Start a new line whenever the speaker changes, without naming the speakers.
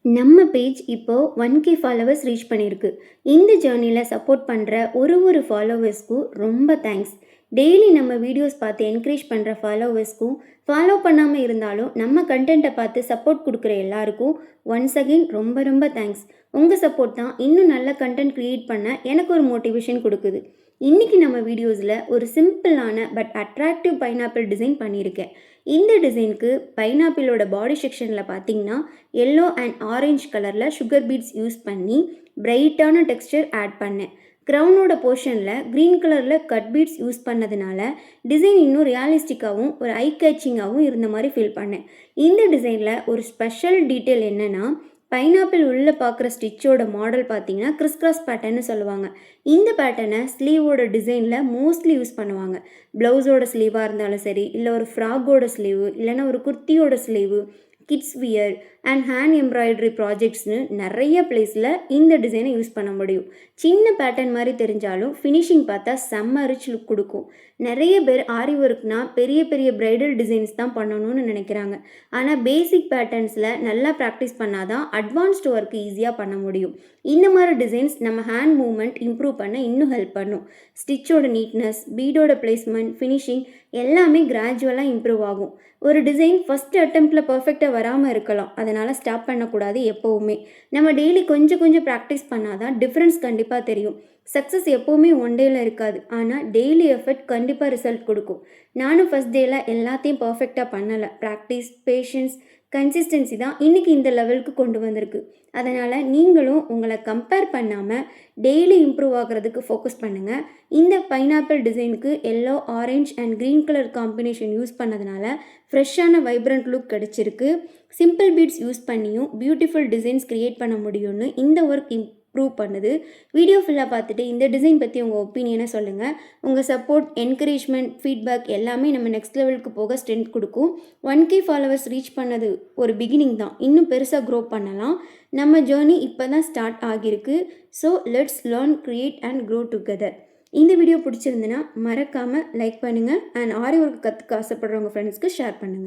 நம்ம பேஜ் இப்போ 1K followers reach பண்ணியிருக்கு. இந்த ஜர்னியில் சப்போர்ட் பண்ணுற ஒரு ஃபாலோவர்ஸ்க்கும் ரொம்ப தேங்க்ஸ். டெய்லி நம்ம வீடியோஸ் பார்த்து என்கரேஜ் பண்ணுற ஃபாலோவர்ஸ்க்கும், ஃபாலோ பண்ணாமல் இருந்தாலும் நம்ம கண்டென்ட்டை பார்த்து சப்போர்ட் கொடுக்குற எல்லாருக்கும் ஒன்ஸ் அகெயின் ரொம்ப தேங்க்ஸ். உங்கள் சப்போர்ட் தான் இன்னும் நல்ல கண்டென்ட் க்ரியேட் பண்ண எனக்கு ஒரு மோட்டிவேஷன் கொடுக்குது. இன்றைக்கி நம்ம வீடியோஸில் ஒரு சிம்பிளான பட் அட்ராக்டிவ் பைனாப்பிள் டிசைன் பண்ணியிருக்கேன். இந்த டிசைனுக்கு பைனாப்பிளோட பாடி செக்ஷனில் பார்த்தீங்கன்னா எல்லோ அண்ட் ஆரஞ்சு கலரில் சுகர் பீட்ஸ் யூஸ் பண்ணி பிரைட்டான டெக்ஸ்டர் ஆட் பண்ணேன். க்ரௌனோட போர்ஷனில் க்ரீன் கலரில் கட் பீட்ஸ் யூஸ் பண்ணதுனால டிசைன் இன்னும் ரியாலிஸ்டிக்காகவும் ஒரு ஐ கேச்சிங்காகவும் இருந்த மாதிரி ஃபீல் பண்ணேன். இந்த டிசைனில் ஒரு ஸ்பெஷல் டீட்டெயில் என்னென்னா, பைனாப்பிள் உள்ளே பார்க்குற ஸ்டிச்சோட மாடல் பார்த்தீங்கன்னா கிறிஸ்கிராஸ் பேட்டர்ன்னு சொல்லுவாங்க. இந்த பேட்டர்னை ஸ்லீவோட டிசைனில் மோஸ்ட்லி யூஸ் பண்ணுவாங்க. ப்ளவுஸோட ஸ்லீவாக இருந்தாலும் சரி, இல்லை ஒரு ஃப்ராக்கோட ஸ்லீவு, இல்லைன்னா ஒரு குர்த்தியோட sleeve, kids wear and hand embroidery ப்ராஜெக்ட்ஸ்னு நிறைய பிளேஸில் இந்த டிசைனை யூஸ் பண்ண முடியும். சின்ன பேட்டர்ன் மாதிரி தெரிஞ்சாலும் ஃபினிஷிங் பார்த்தா செம்ம ரிச் லுக் கொடுக்கும். நிறைய பேர் ஆரி ஒர்க்னா பெரிய பிரைடல் டிசைன்ஸ் தான் பண்ணணும்னு நினைக்கிறாங்க. ஆனால் பேசிக் பேட்டர்ன்ஸில் நல்லா ப்ராக்டிஸ் பண்ணாதான் அட்வான்ஸ்டு ஒர்க் ஈஸியாக பண்ண முடியும். இந்த மாதிரி டிசைன்ஸ் நம்ம ஹேண்ட் மூவ்மெண்ட் இம்ப்ரூவ் பண்ண இன்னும் ஹெல்ப் பண்ணும். ஸ்டிச்சோட நீட்னஸ், பீடோட பிளேஸ்மெண்ட், ஃபினிஷிங் எல்லாமே கிராஜுவலாக இம்ப்ரூவ் ஆகும். ஒரு டிசைன் ஃபஸ்ட் அட்டெம்ப்டில் பர்ஃபெக்டாக வராமல் இருக்கலாம், அதனால் ஸ்டாப் பண்ணக்கூடாது. எப்போவுமே நம்ம டெய்லி கொஞ்சம் ப்ராக்டிஸ் பண்ணாதான் டிஃப்ரென்ஸ் கண்டிப்பாக தெரியும். சக்ஸஸ் எப்போவுமே ஒன் டேயில் இருக்காது, ஆனால் டெய்லி எஃபர்ட் கண்டிப்பாக ரிசல்ட் கொடுக்கும். நானும் ஃபஸ்ட் டேயில் எல்லாத்தையும் பர்ஃபெக்டாக பண்ணலை. ப்ராக்டிஸ், பேஷன்ஸ், கன்சிஸ்டன்சி தான் இன்றைக்கி இந்த லெவலுக்கு கொண்டு வந்திருக்கு. அதனால் நீங்களும் உங்களை கம்பேர் பண்ணாமல் டெய்லி இம்ப்ரூவ் ஆகிறதுக்கு ஃபோக்கஸ் பண்ணுங்கள். இந்த பைனாப்பிள் டிசைனுக்கு yellow, orange and green colour combination use பண்ணதுனால ஃப்ரெஷ்ஷான வைப்ரண்ட் லுக் கிடச்சிருக்கு. சிம்பிள் பீட்ஸ் யூஸ் பண்ணியும் பியூட்டிஃபுல் டிசைன்ஸ் க்ரியேட் பண்ண முடியும்னு இந்த ஒர்க் ப்ரூவ் பண்ணுது. வீடியோ ஃபுல்லாக பார்த்துட்டு இந்த டிசைன் பற்றி உங்கள் ஒப்பீனியனை சொல்லுங்கள். உங்கள் சப்போர்ட், என்கரேஜ்மெண்ட், ஃபீட்பேக் எல்லாமே நம்ம நெக்ஸ்ட் லெவலுக்கு போக ஸ்ட்ரென்த் கொடுக்கும். 1K ஃபாலோவர்ஸ் ரீச் பண்ணது ஒரு பிகினிங் தான், இன்னும் பெருசாக க்ரோ பண்ணலாம். நம்ம ஜேர்னி இப்போ தான் ஸ்டார்ட் ஆகியிருக்கு. So let's learn, create and grow together. இந்த வீடியோ பிடிச்சிருந்துன்னா மறக்காமல் லைக் பண்ணுங்கள் அண்ட் ஆரி ஒர்க் கற்றுக்க ஆசைப்படுறவங்க ஃப்ரெண்ட்ஸ்க்கு ஷேர் பண்ணுங்கள்.